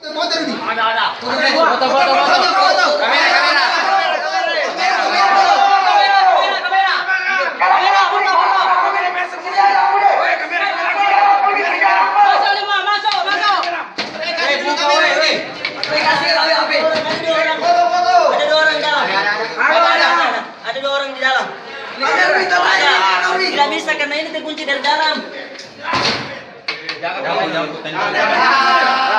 Foto Rudi. Ada. Foto. Kamera. Ada dua orang di dalam. Tidak bisa karena ini terkunci dari dalam. Jangan.